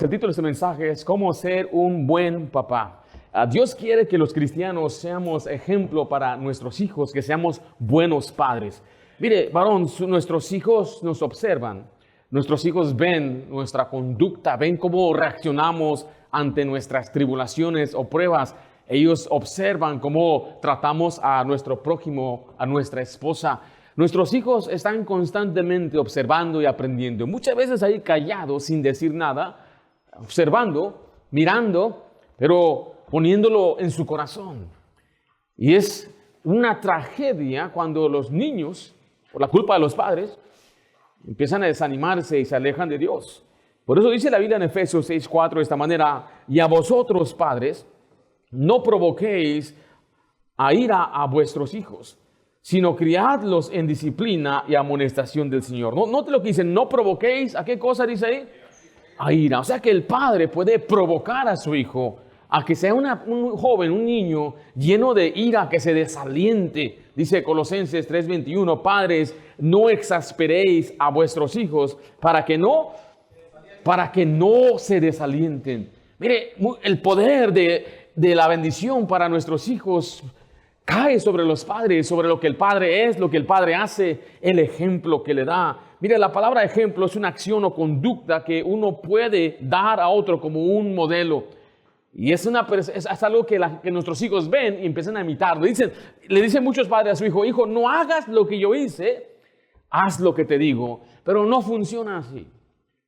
El título de este mensaje es ¿Cómo ser un buen papá? Dios quiere que los cristianos seamos ejemplo para nuestros hijos, que seamos buenos padres. Mire, varón, nuestros hijos nos observan. Nuestros hijos ven nuestra conducta, ven cómo reaccionamos ante nuestras tribulaciones o pruebas. Ellos observan cómo tratamos a nuestro prójimo, a nuestra esposa. Nuestros hijos están constantemente observando y aprendiendo. Muchas veces ahí callados, sin decir nada, observando, mirando, pero poniéndolo en su corazón. Y es una tragedia cuando los niños, por la culpa de los padres, empiezan a desanimarse y se alejan de Dios. Por eso dice la Biblia en Efesios 6:4 de esta manera: y a vosotros, padres, no provoquéis a ira a vuestros hijos, sino criadlos en disciplina y amonestación del Señor. Note lo que dice: no provoquéis, ¿a qué cosa dice ahí? A ira. O sea que el padre puede provocar a su hijo a que sea un joven, un niño lleno de ira, que se desaliente. Dice Colosenses 3:21, padres, no exasperéis a vuestros hijos para que no se desalienten. Mire, el poder de la bendición para nuestros hijos cae sobre los padres, sobre lo que el padre es, lo que el padre hace, el ejemplo que le da. Mire, la palabra ejemplo es una acción o conducta que uno puede dar a otro como un modelo. Y es algo que nuestros hijos ven y empiezan a imitar. Le dicen muchos padres a su hijo: hijo, no hagas lo que yo hice, haz lo que te digo. Pero no funciona así.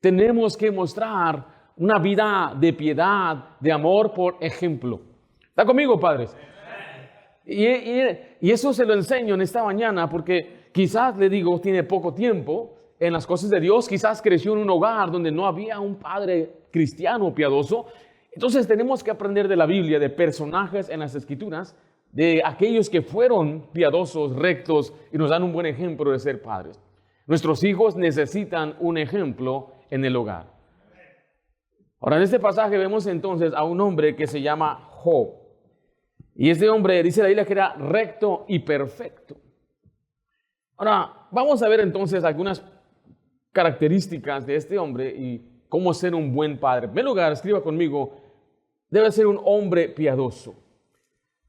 Tenemos que mostrar una vida de piedad, de amor por ejemplo. ¿Está conmigo, padres? Y eso se lo enseño en esta mañana porque quizás, le digo, tiene poco tiempo en las cosas de Dios. Quizás creció en un hogar donde no había un padre cristiano piadoso. Entonces tenemos que aprender de la Biblia, de personajes en las Escrituras, de aquellos que fueron piadosos, rectos y nos dan un buen ejemplo de ser padres. Nuestros hijos necesitan un ejemplo en el hogar. Ahora, en este pasaje vemos entonces a un hombre que se llama Job. Y este hombre, dice la Biblia, que era recto y perfecto. Ahora, vamos a ver entonces algunas características de este hombre y cómo ser un buen padre. En primer lugar, escriba conmigo: debe ser un hombre piadoso.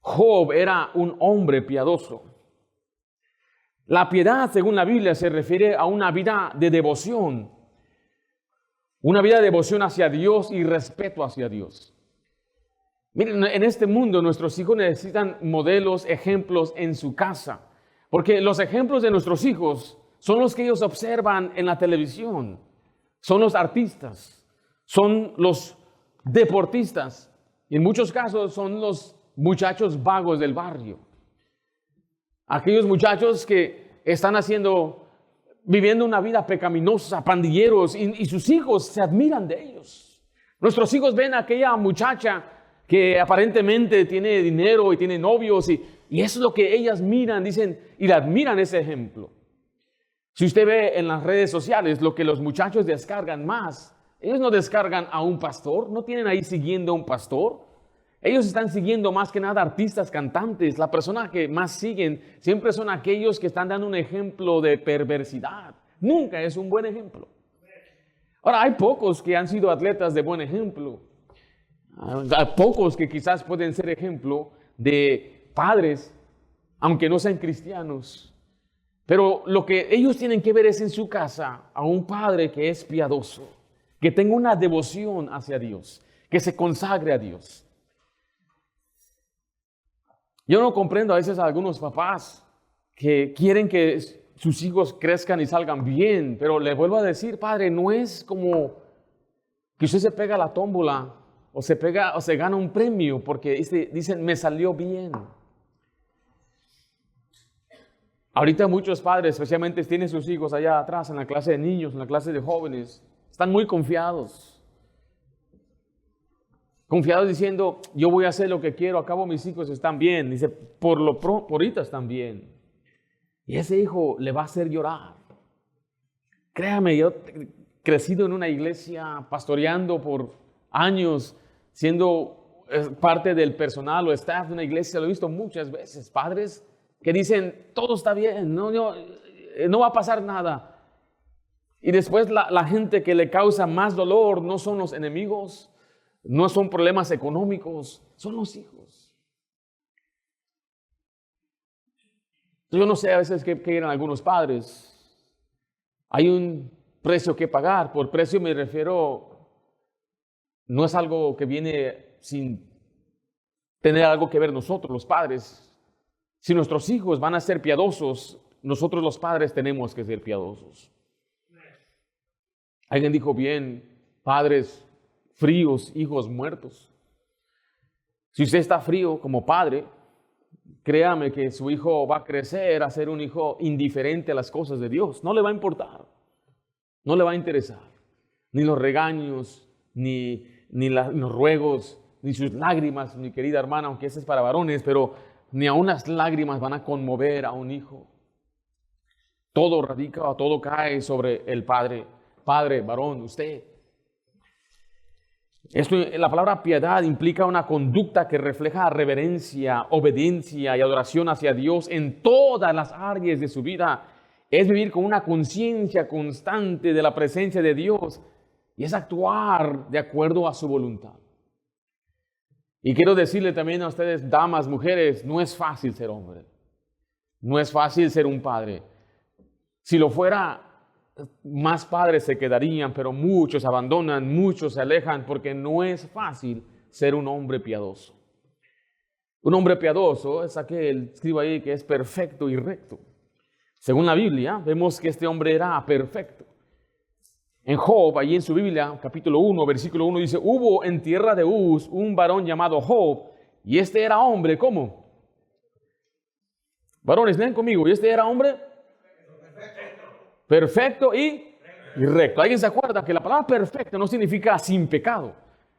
Job era un hombre piadoso. La piedad, según la Biblia, se refiere a una vida de devoción. Una vida de devoción hacia Dios y respeto hacia Dios. Miren, en este mundo nuestros hijos necesitan modelos, ejemplos en su casa. Porque los ejemplos de nuestros hijos son los que ellos observan en la televisión. Son los artistas, son los deportistas. Y en muchos casos son los muchachos vagos del barrio. Aquellos muchachos que están viviendo una vida pecaminosa, pandilleros, y sus hijos se admiran de ellos. Nuestros hijos ven a aquella muchacha que aparentemente tiene dinero y tiene novios, y eso es lo que ellas miran, dicen, y le admiran ese ejemplo. Si usted ve en las redes sociales lo que los muchachos descargan más, ellos no descargan a un pastor, no tienen ahí siguiendo a un pastor. Ellos están siguiendo más que nada artistas, cantantes. La persona que más siguen siempre son aquellos que están dando un ejemplo de perversidad. Nunca es un buen ejemplo. Ahora, hay pocos que han sido atletas de buen ejemplo. Hay pocos que quizás pueden ser ejemplo de padres, aunque no sean cristianos. Pero lo que ellos tienen que ver es en su casa a un padre que es piadoso, que tenga una devoción hacia Dios, que se consagre a Dios. Yo no comprendo a veces a algunos papás que quieren que sus hijos crezcan y salgan bien, pero le vuelvo a decir, padre, no es como que usted se pega a la tómbola o se gana un premio porque dicen, me salió bien. Ahorita muchos padres, especialmente tienen sus hijos allá atrás en la clase de niños, en la clase de jóvenes, están muy confiados. Confiados diciendo, yo voy a hacer lo que quiero, acabo mis hijos están bien. Dice, por ahorita están bien. Y ese hijo le va a hacer llorar. Créame, yo he crecido en una iglesia, pastoreando por años, siendo parte del personal o staff de una iglesia, lo he visto muchas veces. Padres que dicen, todo está bien, no va a pasar nada. Y después la gente que le causa más dolor no son los enemigos, no son problemas económicos, son los hijos. Yo no sé a veces qué quieren algunos padres. Hay un precio que pagar. Por precio me refiero, no es algo que viene sin tener algo que ver nosotros, los padres. Si nuestros hijos van a ser piadosos, nosotros los padres tenemos que ser piadosos. Alguien dijo bien, padres fríos, hijos muertos. Si usted está frío como padre, créame que su hijo va a crecer a ser un hijo indiferente a las cosas de Dios. No le va a importar, no le va a interesar. Ni los regaños, ni los ruegos, ni sus lágrimas, mi querida hermana, aunque ese es para varones, pero ni aun las lágrimas van a conmover a un hijo. Todo radica o todo cae sobre el padre. Padre, varón, usted. La palabra piedad implica una conducta que refleja reverencia, obediencia y adoración hacia Dios en todas las áreas de su vida. Es vivir con una conciencia constante de la presencia de Dios y es actuar de acuerdo a su voluntad. Y quiero decirle también a ustedes, damas, mujeres, no es fácil ser hombre. No es fácil ser un padre. Si lo fuera, más padres se quedarían, pero muchos abandonan, muchos se alejan, porque no es fácil ser un hombre piadoso. Un hombre piadoso es aquel, escriba ahí, que es perfecto y recto. Según la Biblia, vemos que este hombre era perfecto. En Job, allí en su Biblia, capítulo 1, versículo 1, dice, hubo en tierra de Uz un varón llamado Job, y este era hombre, ¿cómo? Varones, lean conmigo, y este era hombre perfecto y recto. ¿Alguien se acuerda que la palabra perfecto no significa sin pecado?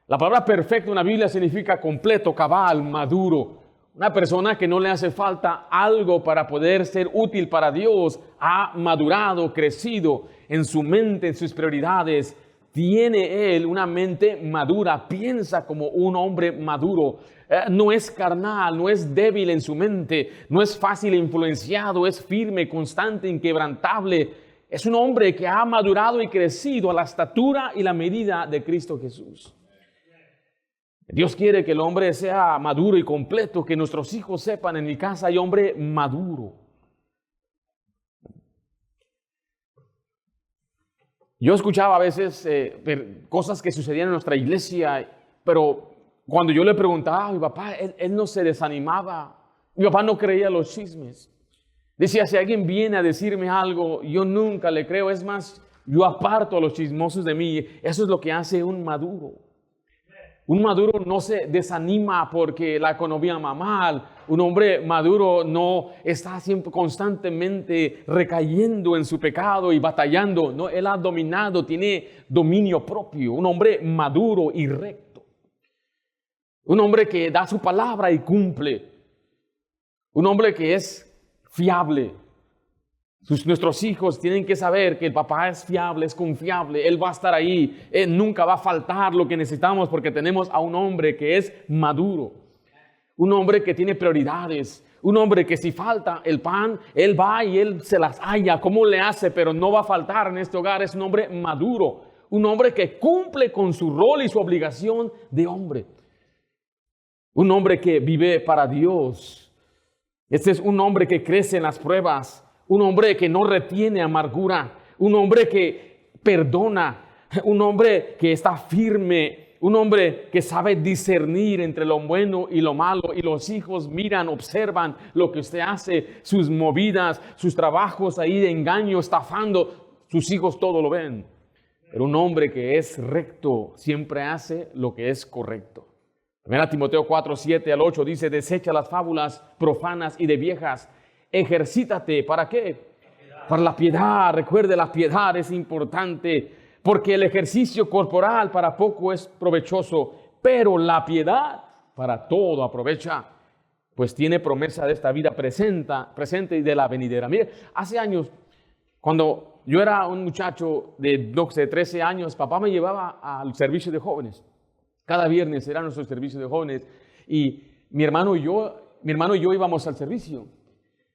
La palabra perfecto en la Biblia significa completo, cabal, maduro. Una persona que no le hace falta algo para poder ser útil para Dios, ha madurado, crecido en su mente, en sus prioridades. Tiene él una mente madura, piensa como un hombre maduro. No es carnal, no es débil en su mente, no es fácil influenciado, es firme, constante, inquebrantable. Es un hombre que ha madurado y crecido a la estatura y la medida de Cristo Jesús. Dios quiere que el hombre sea maduro y completo, que nuestros hijos sepan, en mi casa hay hombre maduro. Yo escuchaba a veces cosas que sucedían en nuestra iglesia, pero cuando yo le preguntaba a mi papá, él no se desanimaba. Mi papá no creía los chismes. Decía, si alguien viene a decirme algo, yo nunca le creo. Es más, yo aparto a los chismosos de mí. Eso es lo que hace un maduro. Un maduro no se desanima porque la economía va mal. Un hombre maduro no está siempre constantemente recayendo en su pecado y batallando. No, él ha dominado, tiene dominio propio. Un hombre maduro y recto. Un hombre que da su palabra y cumple. Un hombre que es fiable. Nuestros hijos tienen que saber que el papá es fiable, es confiable, él va a estar ahí, él nunca va a faltar lo que necesitamos porque tenemos a un hombre que es maduro, un hombre que tiene prioridades, un hombre que si falta el pan, él va y él se las halla, ¿cómo le hace? Pero no va a faltar en este hogar, es un hombre maduro, un hombre que cumple con su rol y su obligación de hombre, un hombre que vive para Dios. Este es un hombre que crece en las pruebas. Un hombre que no retiene amargura, un hombre que perdona, un hombre que está firme, un hombre que sabe discernir entre lo bueno y lo malo. Y los hijos miran, observan lo que usted hace, sus movidas, sus trabajos ahí de engaño, estafando. Sus hijos todo lo ven. Pero un hombre que es recto siempre hace lo que es correcto. 1 Timoteo 4, 7 al 8 dice, desecha las fábulas profanas y de viejas. Ejercítate, ¿para qué? Para la piedad. Recuerde, la piedad es importante porque el ejercicio corporal para poco es provechoso, pero la piedad para todo aprovecha, pues tiene promesa de esta vida presente y de la venidera. Mire, hace años, cuando yo era un muchacho de 12, 13 años, papá me llevaba al servicio de jóvenes. Cada viernes era nuestro servicio de jóvenes y mi hermano y yo íbamos al servicio.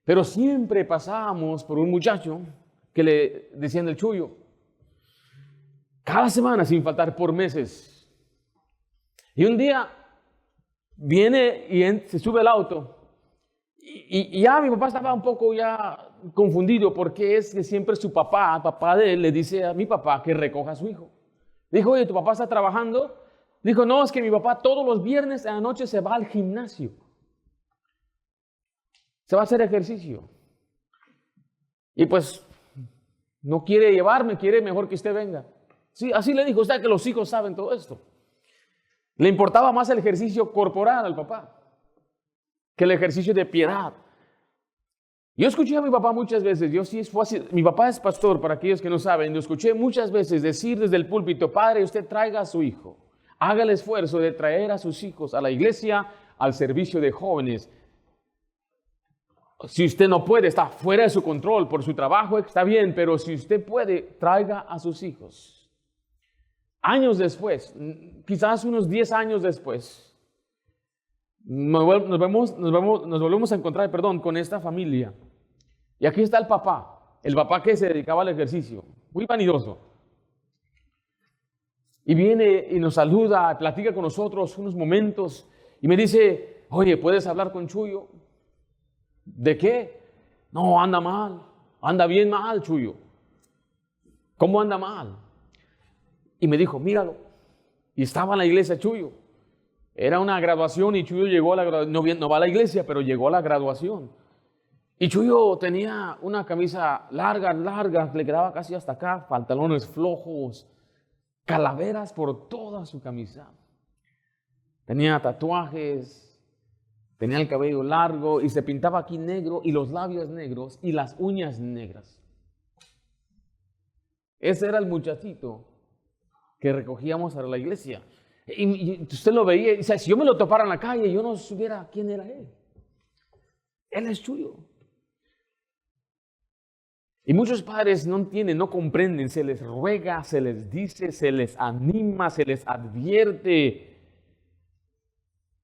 Pero siempre pasábamos por un muchacho que le decían el Chuyo. Cada semana sin faltar por meses. Y un día viene y se sube al auto. Y ya mi papá estaba un poco ya confundido porque es que siempre su papá, el papá de él, le dice a mi papá que recoja a su hijo. Dijo, oye, ¿tu papá está trabajando? Dijo, no, es que mi papá todos los viernes a la noche se va al gimnasio. Se va a hacer ejercicio. Y pues no quiere llevarme, quiere mejor que usted venga. Sí, así le dijo, o sea que los hijos saben todo esto. Le importaba más el ejercicio corporal al papá que el ejercicio de piedad. Yo escuché a mi papá muchas veces, mi papá es pastor, para aquellos que no saben, lo escuché muchas veces decir desde el púlpito, padre, usted traiga a su hijo, haga el esfuerzo de traer a sus hijos a la iglesia, al servicio de jóvenes. Si usted no puede, está fuera de su control por su trabajo, está bien, pero si usted puede, traiga a sus hijos. Años después, quizás unos 10 años después, nos volvemos a encontrar, con esta familia. Y aquí está el papá que se dedicaba al ejercicio, muy vanidoso. Y viene y nos saluda, platica con nosotros unos momentos y me dice, oye, ¿puedes hablar con Chuyo? ¿De qué? No, anda mal, anda bien mal, Chuyo. ¿Cómo anda mal? Y me dijo, míralo. Y estaba en la iglesia Chuyo. Era una graduación y Chuyo llegó a la graduación, no va a la iglesia, pero llegó a la graduación. Y Chuyo tenía una camisa larga, le quedaba casi hasta acá, pantalones flojos, calaveras por toda su camisa. Tenía tatuajes, tenía el cabello largo y se pintaba aquí negro y los labios negros y las uñas negras. Ese era el muchachito que recogíamos a la iglesia. Y usted lo veía, y si yo me lo topara en la calle, yo no supiera quién era él. Él es Chuyo. Y muchos padres no entienden, no comprenden, se les ruega, se les dice, se les anima, se les advierte,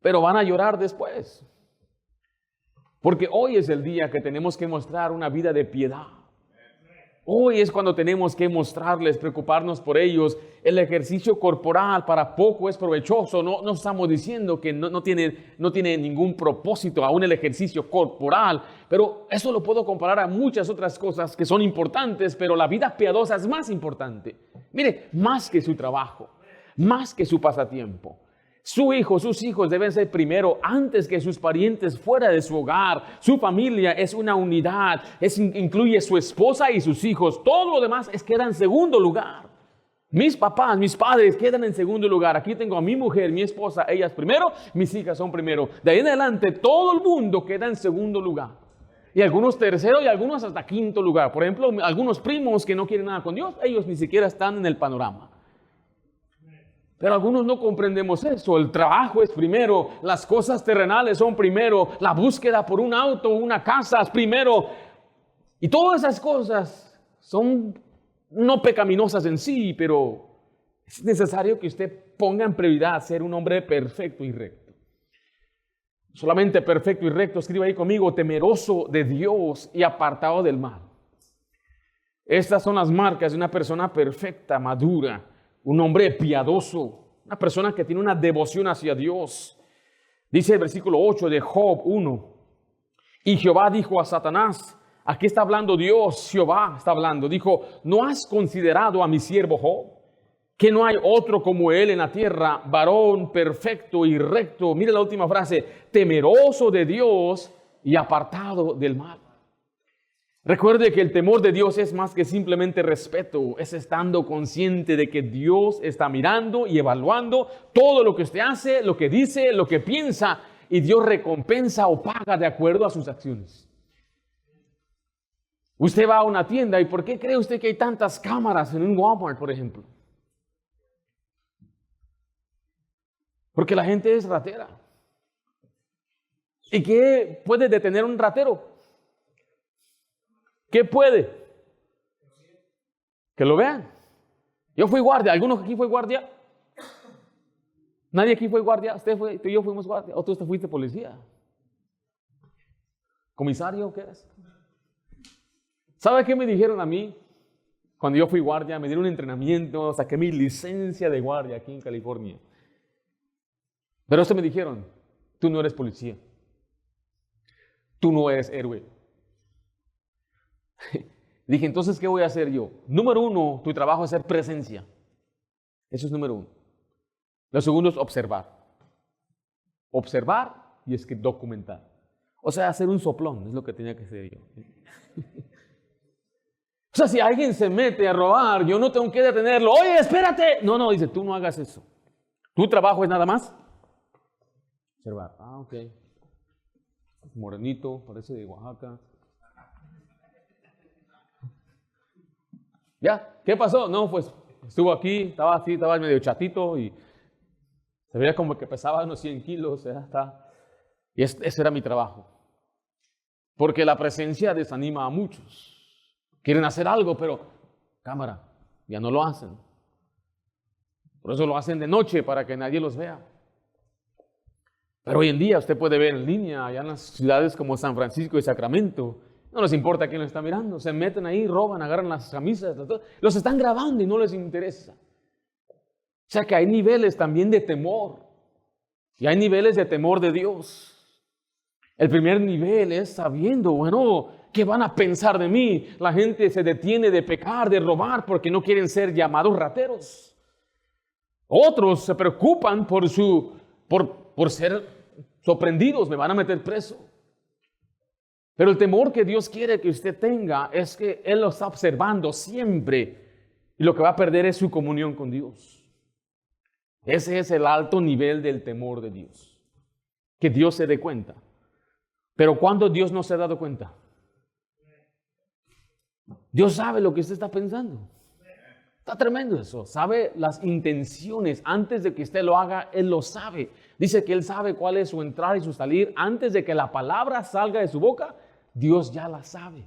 pero van a llorar después. Porque hoy es el día que tenemos que mostrar una vida de piedad. Hoy es cuando tenemos que mostrarles, preocuparnos por ellos. El ejercicio corporal para poco es provechoso. No estamos diciendo que no tiene ningún propósito aún el ejercicio corporal. Pero eso lo puedo comparar a muchas otras cosas que son importantes, pero la vida piadosa es más importante. Mire, más que su trabajo, más que su pasatiempo. Sus hijos deben ser primero antes que sus parientes fuera de su hogar. Su familia es una unidad, incluye su esposa y sus hijos. Todo lo demás queda en segundo lugar. Mis papás, mis padres quedan en segundo lugar. Aquí tengo a mi mujer, mi esposa, ellas primero, mis hijas son primero. De ahí en adelante todo el mundo queda en segundo lugar. Y algunos tercero y algunos hasta quinto lugar. Por ejemplo, algunos primos que no quieren nada con Dios, ellos ni siquiera están en el panorama. Pero algunos no comprendemos eso. El trabajo es primero, las cosas terrenales son primero, la búsqueda por un auto, una casa es primero. Y todas esas cosas son no pecaminosas en sí, pero es necesario que usted ponga en prioridad ser un hombre perfecto y recto. Solamente perfecto y recto, escriba ahí conmigo, temeroso de Dios y apartado del mal. Estas son las marcas de una persona perfecta, madura. Un hombre piadoso, una persona que tiene una devoción hacia Dios. Dice el versículo 8 de Job 1. Y Jehová dijo a Satanás, aquí está hablando Dios, Jehová está hablando. Dijo, ¿no has considerado a mi siervo Job? Que no hay otro como él en la tierra, varón perfecto y recto. Mire la última frase, temeroso de Dios y apartado del mal. Recuerde que el temor de Dios es más que simplemente respeto, es estando consciente de que Dios está mirando y evaluando todo lo que usted hace, lo que dice, lo que piensa, y Dios recompensa o paga de acuerdo a sus acciones. Usted va a una tienda y ¿por qué cree usted que hay tantas cámaras en un Walmart, por ejemplo? Porque la gente es ratera. ¿Y qué puede detener un ratero? ¿Qué puede? Que lo vean. Yo fui guardia. ¿Alguno aquí fue guardia? ¿Nadie aquí fue guardia? Tú y yo fuimos guardia. ¿O tú fuiste policía? ¿Comisario? ¿Qué eres? ¿Sabe qué me dijeron a mí? Cuando yo fui guardia, me dieron un entrenamiento, saqué mi licencia de guardia aquí en California. Pero esto me dijeron, tú no eres policía, tú no eres héroe. Dije, entonces, ¿qué voy a hacer yo? Número uno, tu trabajo es ser presencia. Eso es número uno. Lo segundo es observar. Observar y es que documentar. O sea, hacer un soplón, es lo que tenía que hacer yo. O sea, si alguien se mete a robar, yo no tengo que detenerlo. Oye, espérate. No, dice, tú no hagas eso. Tu trabajo es nada más observar. Ah, ok. Morenito, parece de Oaxaca. ¿Ya? ¿Qué pasó? No, pues estuvo aquí, estaba así, estaba medio chatito y se veía como que pesaba unos 100 kilos. Ya está. Y ese era mi trabajo. Porque la presencia desanima a muchos. Quieren hacer algo, pero cámara, ya no lo hacen. Por eso lo hacen de noche para que nadie los vea. Pero hoy en día usted puede ver en línea, allá en las ciudades como San Francisco y Sacramento, no les importa quién lo está mirando, se meten ahí, roban, agarran las camisas, los están grabando y no les interesa. O sea que hay niveles también de temor y hay niveles de temor de Dios. El primer nivel es sabiendo, bueno, ¿qué van a pensar de mí? La gente se detiene de pecar, de robar, porque no quieren ser llamados rateros. Otros se preocupan por ser sorprendidos, me van a meter preso. Pero el temor que Dios quiere que usted tenga es que Él lo está observando siempre y lo que va a perder es su comunión con Dios. Ese es el alto nivel del temor de Dios. Que Dios se dé cuenta. Pero ¿cuándo Dios no se ha dado cuenta? Dios sabe lo que usted está pensando. Está tremendo eso. Sabe las intenciones. Antes de que usted lo haga, Él lo sabe. Dice que Él sabe cuál es su entrar y su salir. Antes de que la palabra salga de su boca, Dios ya la sabe.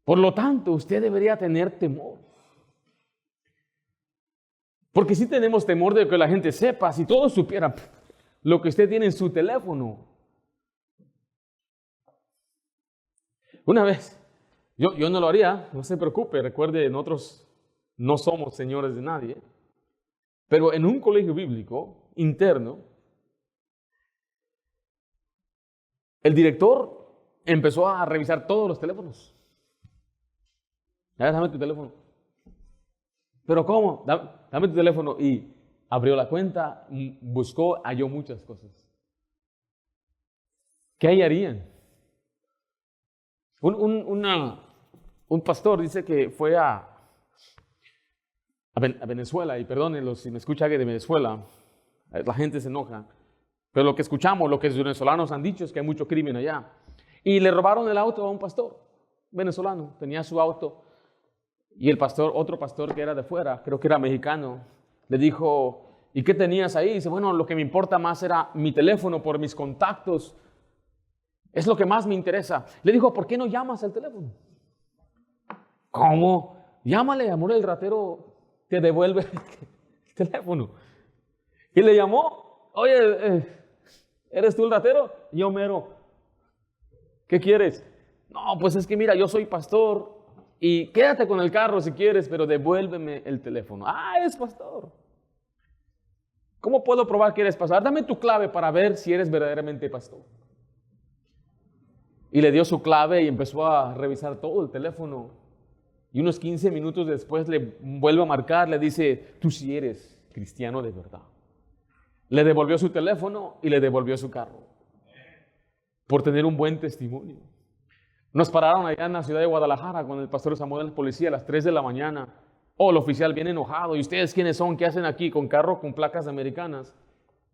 Por lo tanto, usted debería tener temor. Porque si tenemos temor de que la gente sepa, si todos supieran lo que usted tiene en su teléfono. Una vez, yo no lo haría, no se preocupe, recuerde, nosotros no somos señores de nadie, pero en un colegio bíblico interno, el director empezó a revisar todos los teléfonos. Dame tu teléfono. ¿Pero cómo? Dame tu teléfono. Y abrió la cuenta, buscó, halló muchas cosas. ¿Qué hallarían? Un pastor dice que fue a Venezuela, y perdónenlo si me escucha alguien de Venezuela, la gente se enoja, pero lo que escuchamos, lo que los venezolanos han dicho es que hay mucho crimen allá. Y le robaron el auto a un pastor venezolano, tenía su auto, y el pastor, otro pastor que era de fuera, creo que era mexicano, le dijo, ¿y qué tenías ahí? Dice, bueno, lo que me importa más era mi teléfono por mis contactos. Es lo que más me interesa. Le dijo, ¿por qué no llamas al teléfono? ¿Cómo? Llámale, amor, el ratero te devuelve el teléfono. Y le llamó, oye, ¿eres tú el ratero? Yo mero. ¿Qué quieres? No, pues es que mira, yo soy pastor y quédate con el carro si quieres, pero devuélveme el teléfono. Ah, eres pastor. ¿Cómo puedo probar que eres pastor? Dame tu clave para ver si eres verdaderamente pastor. Y le dio su clave y empezó a revisar todo el teléfono. Y unos 15 minutos después le vuelve a marcar, le dice, tú sí eres cristiano de verdad. Le devolvió su teléfono y le devolvió su carro. Por tener un buen testimonio. Nos pararon allá en la ciudad de Guadalajara con el pastor Samuel, la policía, a las 3 de la mañana. Oh, el oficial viene enojado. ¿Y ustedes quiénes son? ¿Qué hacen aquí con carro con placas americanas?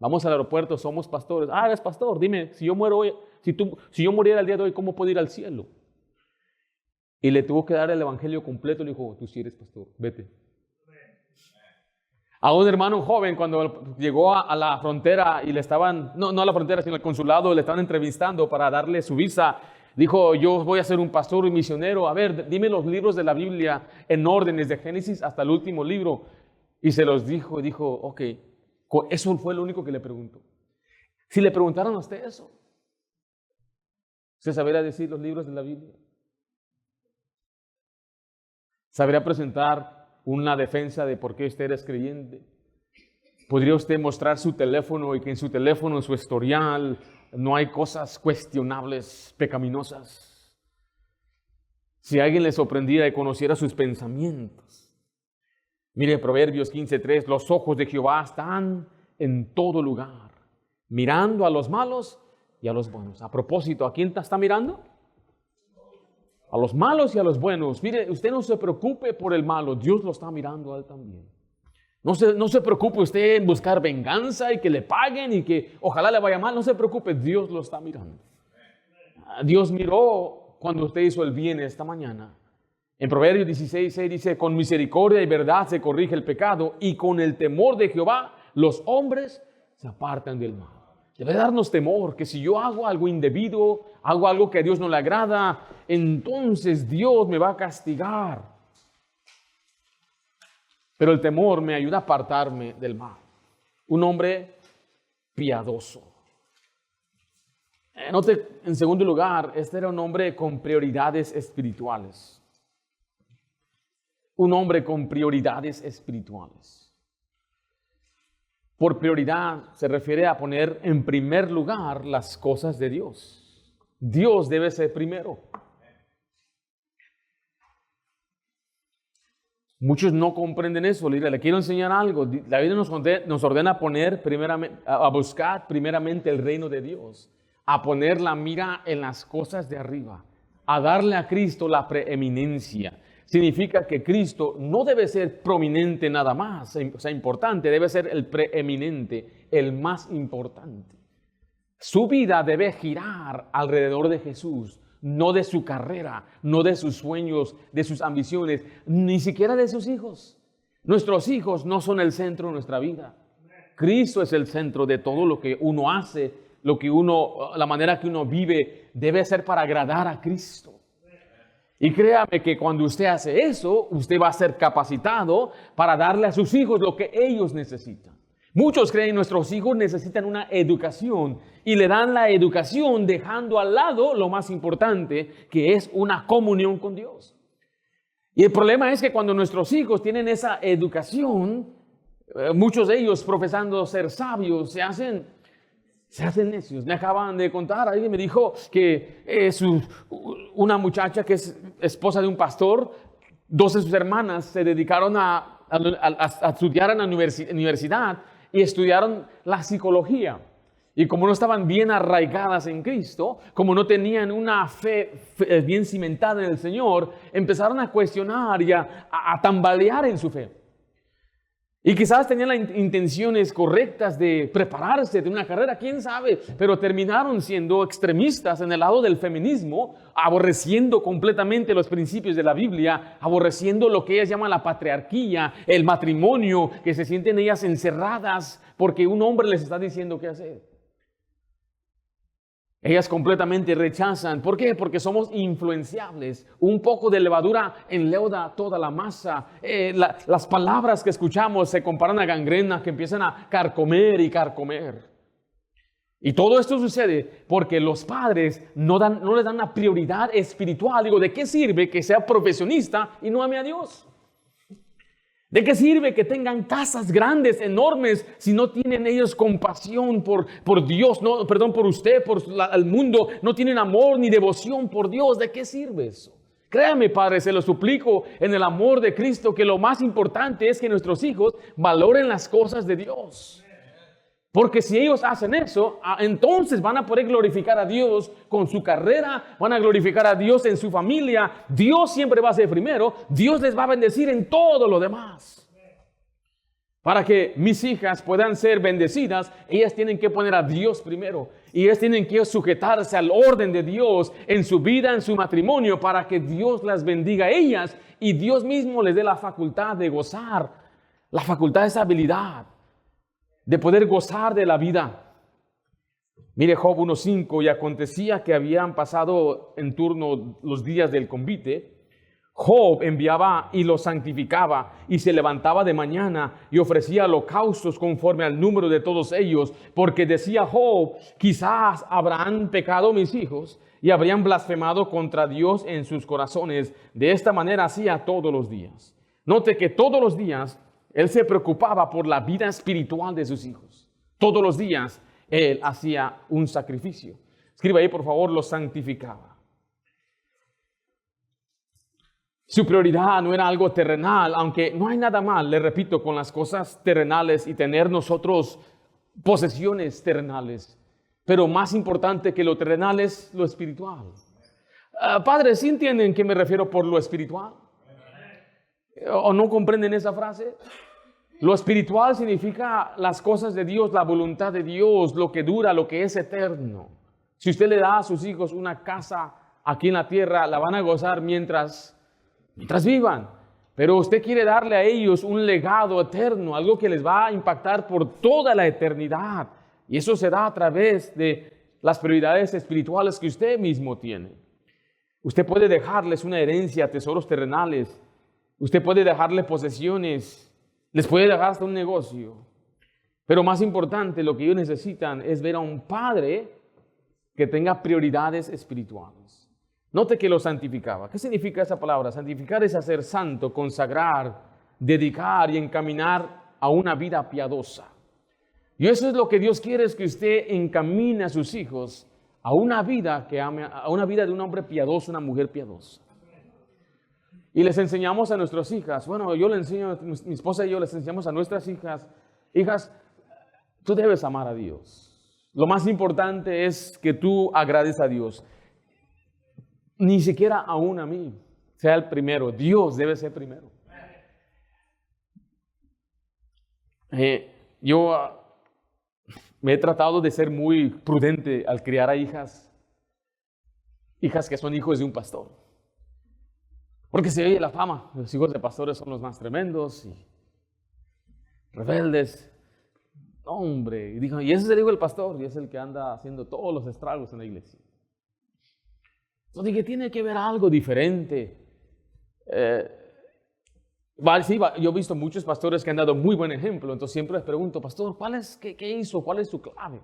Vamos al aeropuerto, somos pastores. Ah, eres pastor. Dime, si yo muero hoy, si yo muriera el día de hoy, ¿cómo puedo ir al cielo? Y le tuvo que dar el evangelio completo. Le dijo, tú sí eres pastor, vete. A un hermano joven, cuando llegó a la frontera y le estaban, no a la frontera, sino al consulado, le estaban entrevistando para darle su visa, dijo, yo voy a ser un pastor y misionero. A ver, dime los libros de la Biblia en orden, desde Génesis hasta el último libro. Y se los dijo y dijo, ok, eso fue lo único que le preguntó. Si le preguntaron a usted eso, ¿usted sabería decir los libros de la Biblia? ¿Sabría presentar una defensa de por qué usted es creyente? ¿Podría usted mostrar su teléfono y que en su teléfono, en su historial, no hay cosas cuestionables, pecaminosas? Si alguien le sorprendiera y conociera sus pensamientos. Mire, Proverbios 15:3, los ojos de Jehová están en todo lugar, mirando a los malos y a los buenos. A propósito, ¿a quién está mirando? A los malos y a los buenos. Mire, usted no se preocupe por el malo, Dios lo está mirando a él también. No se preocupe usted en buscar venganza y que le paguen y que ojalá le vaya mal. No se preocupe, Dios lo está mirando. Dios miró cuando usted hizo el bien esta mañana. En Proverbios 16:6 dice, con misericordia y verdad se corrige el pecado y con el temor de Jehová los hombres se apartan del mal. Debe darnos temor que si yo hago algo indebido, hago algo que a Dios no le agrada, entonces Dios me va a castigar. Pero el temor me ayuda a apartarme del mal. Un hombre piadoso. Note, en segundo lugar, este era un hombre con prioridades espirituales. Un hombre con prioridades espirituales. Por prioridad se refiere a poner en primer lugar las cosas de Dios. Dios debe ser primero. Muchos no comprenden eso. Le quiero enseñar algo. La Biblia nos ordena poner a buscar primeramente el reino de Dios, a poner la mira en las cosas de arriba, a darle a Cristo la preeminencia. Significa que Cristo no debe ser prominente nada más, o sea, importante, debe ser el preeminente, el más importante. Su vida debe girar alrededor de Jesús, no de su carrera, no de sus sueños, de sus ambiciones, ni siquiera de sus hijos. Nuestros hijos no son el centro de nuestra vida. Cristo es el centro de todo lo que uno hace, la manera que uno vive, debe ser para agradar a Cristo. Y créame que cuando usted hace eso, usted va a ser capacitado para darle a sus hijos lo que ellos necesitan. Muchos creen que nuestros hijos necesitan una educación y le dan la educación dejando al lado lo más importante, que es una comunión con Dios. Y el problema es que cuando nuestros hijos tienen esa educación, muchos de ellos profesando ser sabios, se hacen necios. Me acaban de contar, alguien me dijo que una muchacha que es esposa de un pastor, 2 de sus hermanas se dedicaron a estudiar en la universidad y estudiaron la psicología. Y como no estaban bien arraigadas en Cristo, como no tenían una fe bien cimentada en el Señor, empezaron a cuestionar y a tambalear en su fe. Y quizás tenían las intenciones correctas de prepararse de una carrera, quién sabe, pero terminaron siendo extremistas en el lado del feminismo, aborreciendo completamente los principios de la Biblia, aborreciendo lo que ellas llaman la patriarquía, el matrimonio, que se sienten ellas encerradas porque un hombre les está diciendo qué hacer. Ellas completamente rechazan. ¿Por qué? Porque somos influenciables. Un poco de levadura enleuda toda la masa. Las palabras que escuchamos se comparan a gangrena que empiezan a carcomer y carcomer. Y todo esto sucede porque los padres no les dan una prioridad espiritual. Digo, ¿de qué sirve que sea profesionista y no ame a Dios? ¿De qué sirve que tengan casas grandes, enormes, si no tienen ellos compasión por Dios, por usted, por el mundo? No tienen amor ni devoción por Dios. ¿De qué sirve eso? Créame, Padre, se lo suplico en el amor de Cristo, que lo más importante es que nuestros hijos valoren las cosas de Dios. Porque si ellos hacen eso, entonces van a poder glorificar a Dios con su carrera, van a glorificar a Dios en su familia. Dios siempre va a ser primero, Dios les va a bendecir en todo lo demás. Para que mis hijas puedan ser bendecidas, ellas tienen que poner a Dios primero. Y ellas tienen que sujetarse al orden de Dios en su vida, en su matrimonio, para que Dios las bendiga a ellas y Dios mismo les dé la facultad de gozar, la facultad de esa habilidad, de poder gozar de la vida. Mire Job 1:5, y acontecía que habían pasado en turno los días del convite. Job enviaba y los santificaba y se levantaba de mañana y ofrecía holocaustos conforme al número de todos ellos, porque decía Job, quizás habrán pecado mis hijos y habrían blasfemado contra Dios en sus corazones. De esta manera hacía todos los días. Note que todos los días él se preocupaba por la vida espiritual de sus hijos. Todos los días él hacía un sacrificio. Escriba ahí, por favor, los santificaba. Su prioridad no era algo terrenal, aunque no hay nada mal, le repito, con las cosas terrenales y tener nosotros posesiones terrenales. Pero más importante que lo terrenal es lo espiritual. Padres, ¿sí entienden qué me refiero por lo espiritual? ¿O no comprenden esa frase? Lo espiritual significa las cosas de Dios, la voluntad de Dios, lo que dura, lo que es eterno. Si usted le da a sus hijos una casa aquí en la tierra, la van a gozar mientras vivan. Pero usted quiere darle a ellos un legado eterno, algo que les va a impactar por toda la eternidad. Y eso se da a través de las prioridades espirituales que usted mismo tiene. Usted puede dejarles una herencia, tesoros terrenales. Usted puede dejarle posesiones. Les puede dejar hasta un negocio. Pero más importante, lo que ellos necesitan es ver a un padre que tenga prioridades espirituales. Note que lo santificaba. ¿Qué significa esa palabra? Santificar es hacer santo, consagrar, dedicar y encaminar a una vida piadosa. Y eso es lo que Dios quiere, es que usted encamine a sus hijos a una vida que ame, a una vida de un hombre piadoso, una mujer piadosa. Y les enseñamos a nuestras hijas, bueno, yo le enseño, mi esposa y yo les enseñamos a nuestras hijas, tú debes amar a Dios. Lo más importante es que tú agrades a Dios. Ni siquiera aún a mí sea el primero. Dios debe ser primero. Yo me he tratado de ser muy prudente al criar a hijas que son hijos de un pastor. Porque se oye la fama. Los hijos de pastores son los más tremendos y rebeldes. Hombre, y ese es el hijo del pastor y es el que anda haciendo todos los estragos en la iglesia. Entonces dije, tiene que ver algo diferente. Yo he visto muchos pastores que han dado muy buen ejemplo, entonces siempre les pregunto, pastor, ¿qué hizo? ¿Cuál es su clave?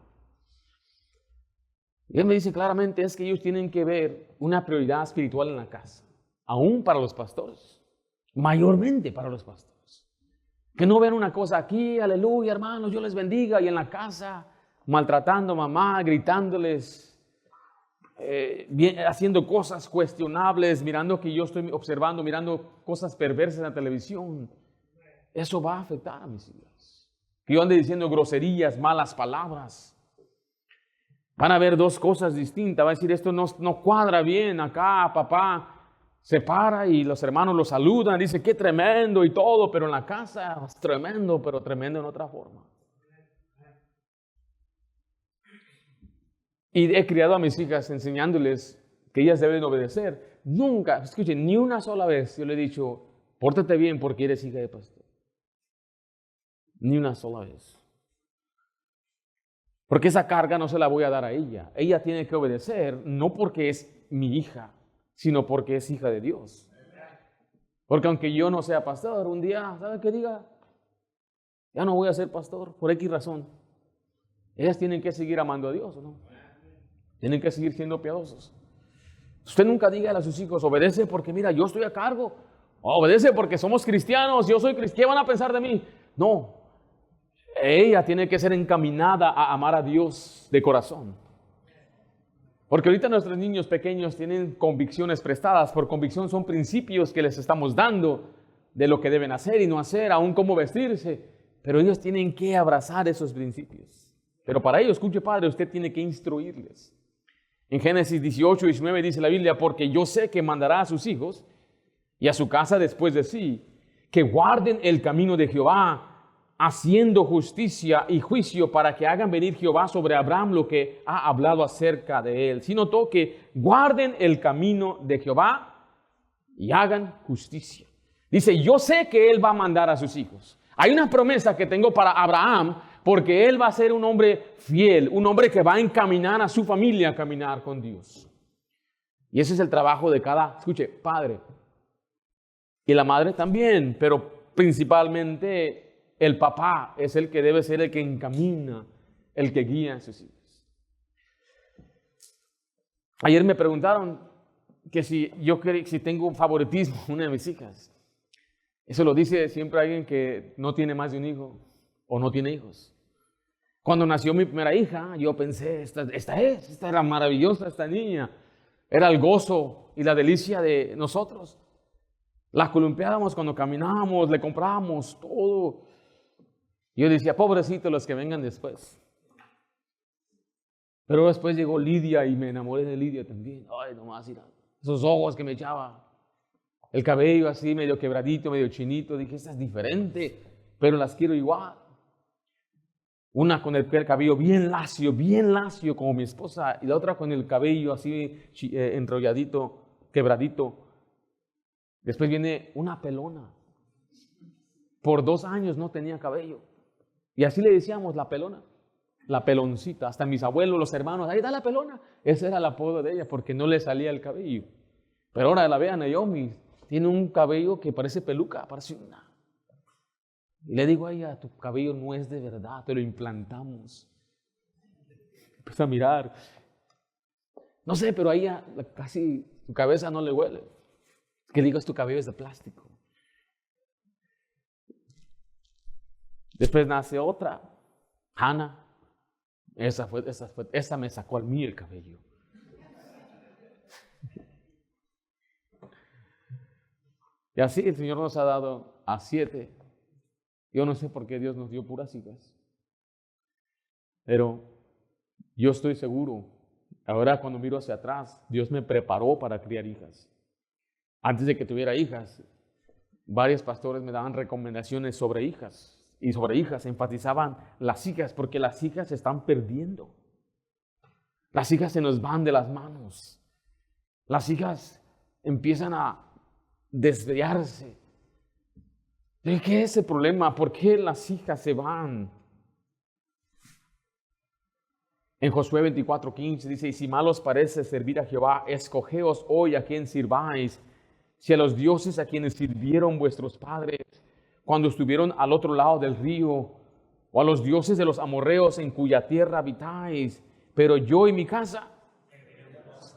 Y él me dice claramente, es que ellos tienen que ver una prioridad espiritual en la casa, aún para los pastores, mayormente para los pastores. Que no vean una cosa aquí, aleluya, hermanos, Dios les bendiga, y en la casa maltratando a mamá, gritándoles, haciendo cosas cuestionables, mirando que yo estoy observando, mirando cosas perversas en la televisión. Eso va a afectar a mis hijas. Que yo ande diciendo groserías, malas palabras. Van a ver dos cosas distintas. Va a decir, esto no cuadra bien. Acá papá se para y los hermanos lo saludan, dice, qué tremendo y todo, pero en la casa es tremendo, pero tremendo en otra forma. Y he criado a mis hijas enseñándoles que ellas deben obedecer. Nunca, escuchen, ni una sola vez yo le he dicho, pórtate bien porque eres hija de pastor. Ni una sola vez. Porque esa carga no se la voy a dar a ella. Ella tiene que obedecer, no porque es mi hija, sino porque es hija de Dios. Porque aunque yo no sea pastor, un día, ¿sabe qué diga? Ya no voy a ser pastor, por X razón. Ellas tienen que seguir amando a Dios, ¿no? Tienen que seguir siendo piadosos. Usted nunca diga a sus hijos, obedece porque mira, yo estoy a cargo. Obedece porque somos cristianos, yo soy cristiano, ¿qué van a pensar de mí? No, ella tiene que ser encaminada a amar a Dios de corazón. Porque ahorita nuestros niños pequeños tienen convicciones prestadas. Por convicción son principios que les estamos dando de lo que deben hacer y no hacer, aún cómo vestirse. Pero ellos tienen que abrazar esos principios. Pero para ello, escuche padre, usted tiene que instruirles. En Génesis 18, 19 dice la Biblia, porque yo sé que mandará a sus hijos y a su casa después de sí, que guarden el camino de Jehová, haciendo justicia y juicio para que hagan venir Jehová sobre Abraham lo que ha hablado acerca de él. Si notó que guarden el camino de Jehová y hagan justicia. Dice, yo sé que él va a mandar a sus hijos. Hay una promesa que tengo para Abraham, porque él va a ser un hombre fiel, un hombre que va a encaminar a su familia a caminar con Dios. Y ese es el trabajo de cada, escuche, padre. Y la madre también, pero principalmente el papá es el que debe ser el que encamina, el que guía a sus hijos. Ayer me preguntaron que si tengo un favoritismo a una de mis hijas. Eso lo dice siempre alguien que no tiene más de un hijo o no tiene hijos. Cuando nació mi primera hija, yo pensé, esta era maravillosa, esta niña. Era el gozo y la delicia de nosotros. La columpiábamos cuando caminábamos, le comprábamos todo. Yo decía, pobrecitos los que vengan después. Pero después llegó Lidia y me enamoré de Lidia también. Ay, nomás, mira, esos ojos que me echaba. El cabello así, medio quebradito, medio chinito. Dije, esta es diferente, pero las quiero igual. Una con el cabello bien lacio como mi esposa. Y la otra con el cabello así enrolladito, quebradito. Después viene una pelona. Por 2 años no tenía cabello. Y así le decíamos la pelona. La peloncita. Hasta mis abuelos, los hermanos, ahí está la pelona. Ese era el apodo de ella porque no le salía el cabello. Pero ahora la vean, Naomi tiene un cabello que parece peluca, parece una. Y le digo a ella, tu cabello no es de verdad, te lo implantamos. Empieza a mirar. No sé, pero a ella casi su cabeza no le huele. Que digas, tu cabello es de plástico. Después nace otra, Hannah. Esa me sacó a mí el cabello. Y así el Señor nos ha dado a 7. Yo no sé por qué Dios nos dio puras hijas. Pero yo estoy seguro, ahora cuando miro hacia atrás, Dios me preparó para criar hijas. Antes de que tuviera hijas, varios pastores me daban recomendaciones sobre hijas. Y sobre hijas enfatizaban las hijas, porque las hijas se están perdiendo. Las hijas se nos van de las manos. Las hijas empiezan a desviarse. ¿De qué es el problema? ¿Por qué las hijas se van? En Josué 24:15 dice, y si mal os parece servir a Jehová, escogeos hoy a quien sirváis, si a los dioses a quienes sirvieron vuestros padres, cuando estuvieron al otro lado del río, o a los dioses de los amorreos en cuya tierra habitáis, pero yo y mi casa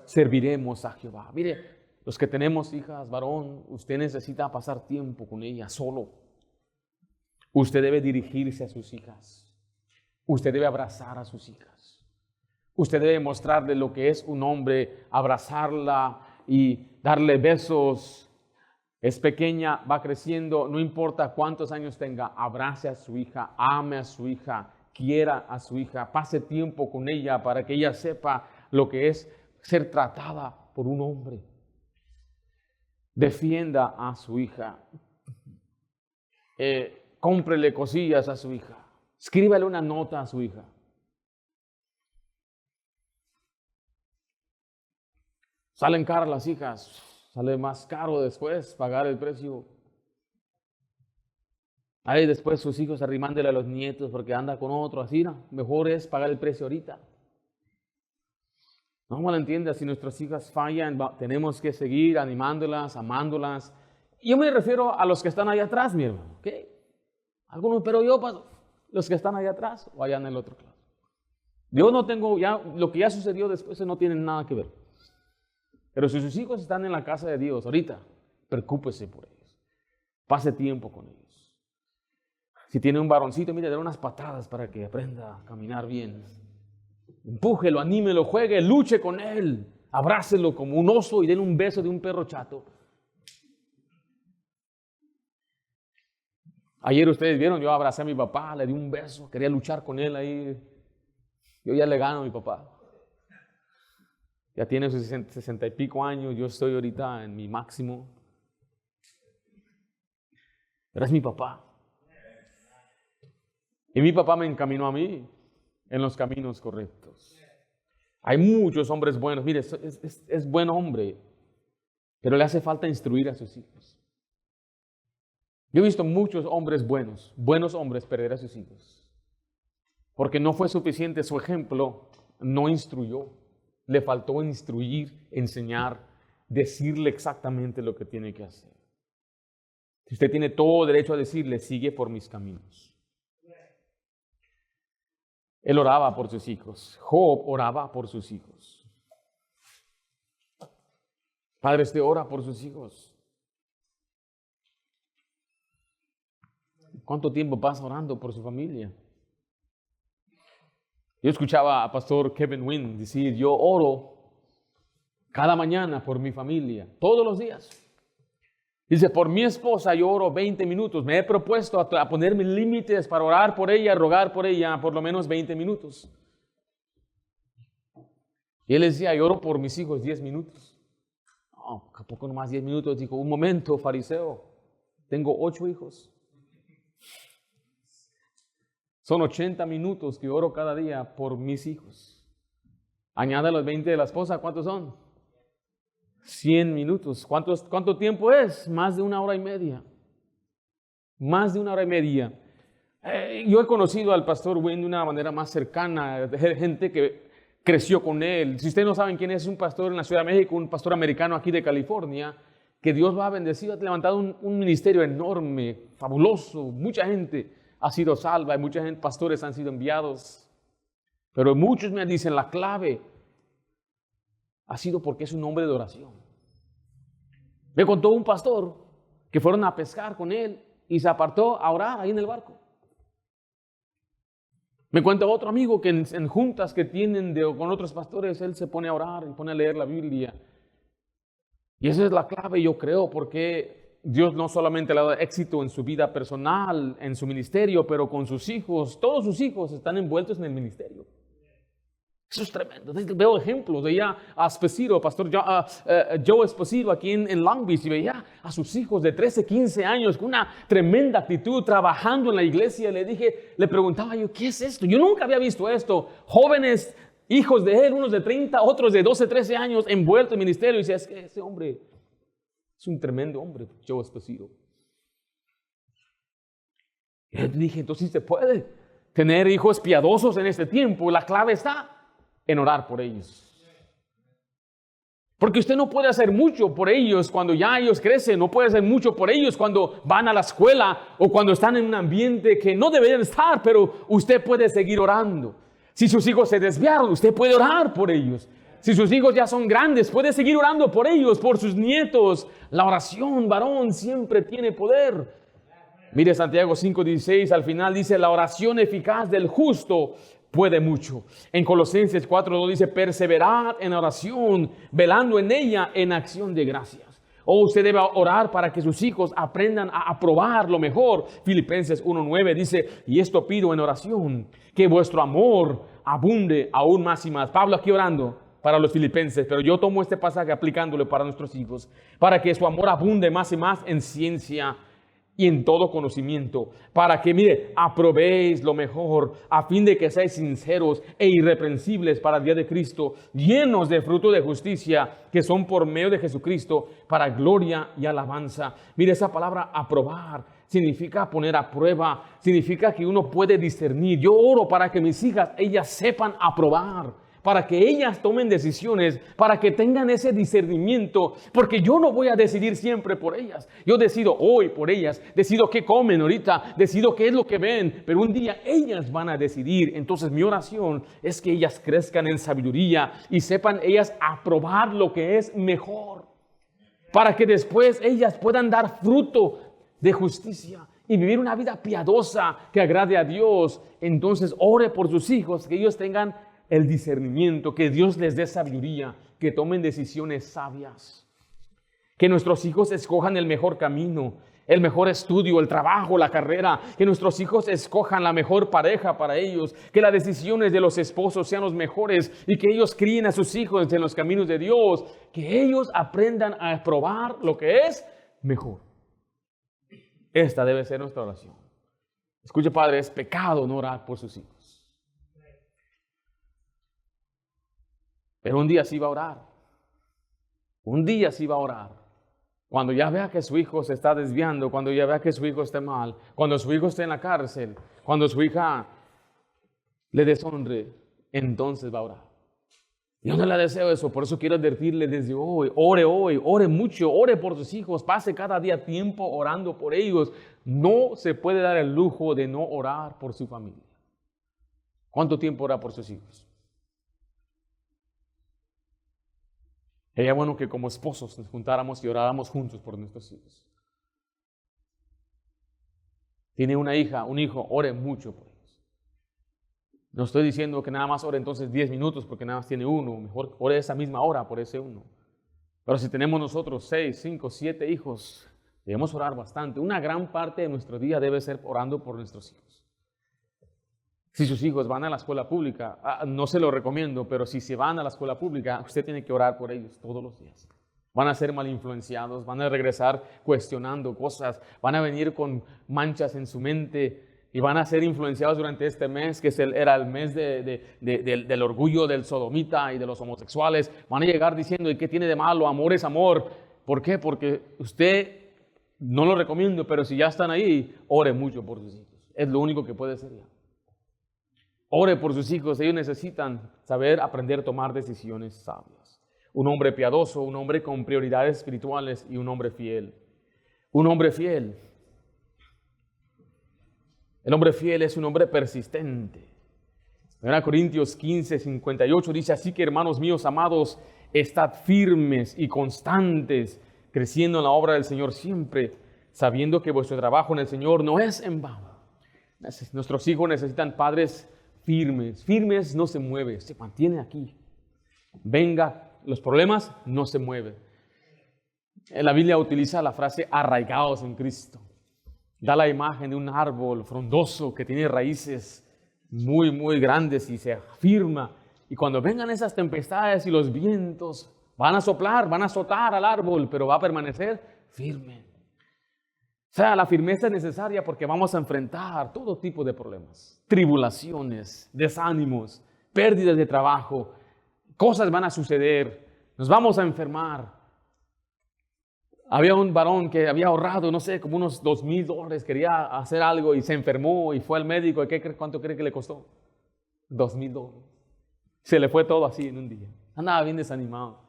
serviremos a Jehová. Mire, los que tenemos hijas, varón, usted necesita pasar tiempo con ellas solo. Usted debe dirigirse a sus hijas. Usted debe abrazar a sus hijas. Usted debe mostrarle lo que es un hombre, abrazarla y darle besos. Es pequeña, va creciendo, no importa cuántos años tenga, abrace a su hija, ame a su hija, quiera a su hija, pase tiempo con ella para que ella sepa lo que es ser tratada por un hombre. Defienda a su hija. Cómprele cosillas a su hija. Escríbale una nota a su hija. Salen caras las hijas. Sale más caro después pagar el precio. Ahí después sus hijos arrimándole a los nietos porque anda con otro, así, ¿no? Mejor es pagar el precio ahorita. No me lo entiendas, si nuestras hijas fallan, tenemos que seguir animándolas, amándolas. Y yo me refiero a los que están ahí atrás, mi hermano, ¿ok? Algunos, pero yo paso, los que están ahí atrás o allá en el otro lado. Yo no tengo, ya lo que ya sucedió después no tiene nada que ver. Pero si sus hijos están en la casa de Dios ahorita, preocúpese por ellos. Pase tiempo con ellos. Si tiene un varoncito, mire, dale unas patadas para que aprenda a caminar bien. Empújelo, anímelo, juegue, luche con él. Abrácelo como un oso y denle un beso de un perro chato. Ayer ustedes vieron, yo abracé a mi papá, le di un beso, quería luchar con él ahí. Yo ya le gano a mi papá. Ya tiene sus 60 y pico años, yo estoy ahorita en mi máximo. Pero es mi papá. Y mi papá me encaminó a mí en los caminos correctos. Hay muchos hombres buenos. Mire, es buen hombre, pero le hace falta instruir a sus hijos. Yo he visto muchos hombres buenos hombres perder a sus hijos. Porque no fue suficiente su ejemplo, no instruyó. Le faltó instruir, enseñar, decirle exactamente lo que tiene que hacer. Usted tiene todo derecho a decirle, sigue por mis caminos. Él oraba por sus hijos. Job oraba por sus hijos. Padre, usted ora por sus hijos. ¿Cuánto tiempo pasa orando por su familia? Yo escuchaba a pastor Kevin Wynn decir, yo oro cada mañana por mi familia, todos los días. Dice, por mi esposa yo oro 20 minutos. Me he propuesto a ponerme límites para orar por ella, rogar por ella por lo menos 20 minutos. Y él decía, yo oro por mis hijos 10 minutos. No, ¿a poco nomás 10 minutos? Dijo, un momento, fariseo, tengo 8 hijos. Son 80 minutos que oro cada día por mis hijos. Añade los 20 de la esposa, ¿cuántos son? 100 minutos. ¿Cuánto tiempo es? Más de 1 hora y media. Más de 1 hora y media. Yo he conocido al pastor Wynn de una manera más cercana, gente que creció con él. Si ustedes no saben quién es un pastor en la Ciudad de México, un pastor americano aquí de California, que Dios lo ha bendecido, ha levantado un ministerio enorme, fabuloso, mucha gente ha sido salva y mucha gente, pastores han sido enviados. Pero muchos me dicen, la clave ha sido porque es un hombre de oración. Me contó un pastor que fueron a pescar con él y se apartó a orar ahí en el barco. Me cuenta otro amigo que en juntas que tienen con otros pastores, él se pone a orar y pone a leer la Biblia. Y esa es la clave, yo creo, porque Dios no solamente le da éxito en su vida personal, en su ministerio, pero con sus hijos. Todos sus hijos están envueltos en el ministerio. Eso es tremendo. Veo ejemplos. Veía a Esposito, pastor Joe Esposito aquí en Long Beach, y veía a sus hijos de 13, 15 años con una tremenda actitud trabajando en la iglesia. Le preguntaba yo, ¿qué es esto? Yo nunca había visto esto. Jóvenes, hijos de él, unos de 30, otros de 12, 13 años, envueltos en el ministerio. Y decía, es que ese hombre es un tremendo hombre, Joe Esposito. Y yo dije, entonces se puede tener hijos piadosos en este tiempo. La clave está en orar por ellos. Porque usted no puede hacer mucho por ellos cuando ya ellos crecen, no puede hacer mucho por ellos cuando van a la escuela o cuando están en un ambiente que no deberían estar, pero usted puede seguir orando. Si sus hijos se desviaron, usted puede orar por ellos. Si sus hijos ya son grandes, puede seguir orando por ellos, por sus nietos. La oración, varón, siempre tiene poder. Mire Santiago 5:16, al final dice, la oración eficaz del justo puede mucho. En Colosenses 4:2 dice, perseverad en oración, velando en ella en acción de gracias. O usted debe orar para que sus hijos aprendan a aprobar lo mejor. Filipenses 1:9 dice, y esto pido en oración, que vuestro amor abunde aún más y más. Pablo aquí orando para los filipenses, pero yo tomo este pasaje aplicándolo para nuestros hijos, para que su amor abunde más y más en ciencia y en todo conocimiento, para que, mire, aprobéis lo mejor, a fin de que seáis sinceros e irreprensibles para el día de Cristo, llenos de fruto de justicia, que son por medio de Jesucristo, para gloria y alabanza. Mire, esa palabra aprobar significa poner a prueba, significa que uno puede discernir. Yo oro para que mis hijas, ellas sepan aprobar, para que ellas tomen decisiones, para que tengan ese discernimiento, porque yo no voy a decidir siempre por ellas. Yo decido hoy por ellas, decido qué comen ahorita, decido qué es lo que ven, pero un día ellas van a decidir. Entonces mi oración es que ellas crezcan en sabiduría y sepan ellas aprobar lo que es mejor, para que después ellas puedan dar fruto de justicia y vivir una vida piadosa que agrade a Dios. Entonces ore por sus hijos, que ellos tengan el discernimiento, que Dios les dé sabiduría, que tomen decisiones sabias, que nuestros hijos escojan el mejor camino, el mejor estudio, el trabajo, la carrera, que nuestros hijos escojan la mejor pareja para ellos, que las decisiones de los esposos sean los mejores y que ellos críen a sus hijos en los caminos de Dios, que ellos aprendan a probar lo que es mejor. Esta debe ser nuestra oración. Escuche, Padre, es pecado no orar por sus hijos. Pero un día sí va a orar. Un día sí va a orar. Cuando ya vea que su hijo se está desviando, cuando ya vea que su hijo está mal, cuando su hijo esté en la cárcel, cuando su hija le deshonre, entonces va a orar. Yo no le deseo eso, por eso quiero advertirle desde hoy, ore mucho, ore por sus hijos, pase cada día tiempo orando por ellos. No se puede dar el lujo de no orar por su familia. ¿Cuánto tiempo ora por sus hijos? Sería bueno que como esposos nos juntáramos y oráramos juntos por nuestros hijos. Tiene una hija, un hijo, ore mucho por ellos. No estoy diciendo que nada más ore entonces 10 minutos porque nada más tiene uno. Mejor ore esa misma hora por ese uno. Pero si tenemos nosotros 6, 5, 7 hijos, debemos orar bastante. Una gran parte de nuestro día debe ser orando por nuestros hijos. Si sus hijos van a la escuela pública, no se lo recomiendo, pero si se van a la escuela pública, usted tiene que orar por ellos todos los días. Van a ser mal influenciados, van a regresar cuestionando cosas, van a venir con manchas en su mente y van a ser influenciados durante este mes, que era el mes del orgullo del sodomita y de los homosexuales. Van a llegar diciendo, ¿y qué tiene de malo? Amor es amor. ¿Por qué? Porque usted, no lo recomiendo, pero si ya están ahí, ore mucho por sus hijos. Es lo único que puede hacer ya. Ore por sus hijos, ellos necesitan saber aprender a tomar decisiones sabias. Un hombre piadoso, un hombre con prioridades espirituales y un hombre fiel. Un hombre fiel. El hombre fiel es un hombre persistente. 1 Corintios 15, 58 dice, así que hermanos míos amados, estad firmes y constantes, creciendo en la obra del Señor siempre, sabiendo que vuestro trabajo en el Señor no es en vano. Nuestros hijos necesitan padres firmes. Firmes no se mueve, se mantiene aquí. Venga los problemas, no se mueve. La Biblia utiliza la frase arraigados en Cristo. Da la imagen de un árbol frondoso que tiene raíces muy, muy grandes y se afirma. Y cuando vengan esas tempestades y los vientos, van a soplar, van a azotar al árbol, pero va a permanecer firme. O sea, la firmeza es necesaria porque vamos a enfrentar todo tipo de problemas, tribulaciones, desánimos, pérdidas de trabajo, cosas van a suceder, nos vamos a enfermar. Había un varón que había ahorrado, no sé, como unos $2,000, quería hacer algo y se enfermó y fue al médico. ¿Y cuánto cree que le costó? $2,000. Se le fue todo así en un día. Andaba bien desanimado.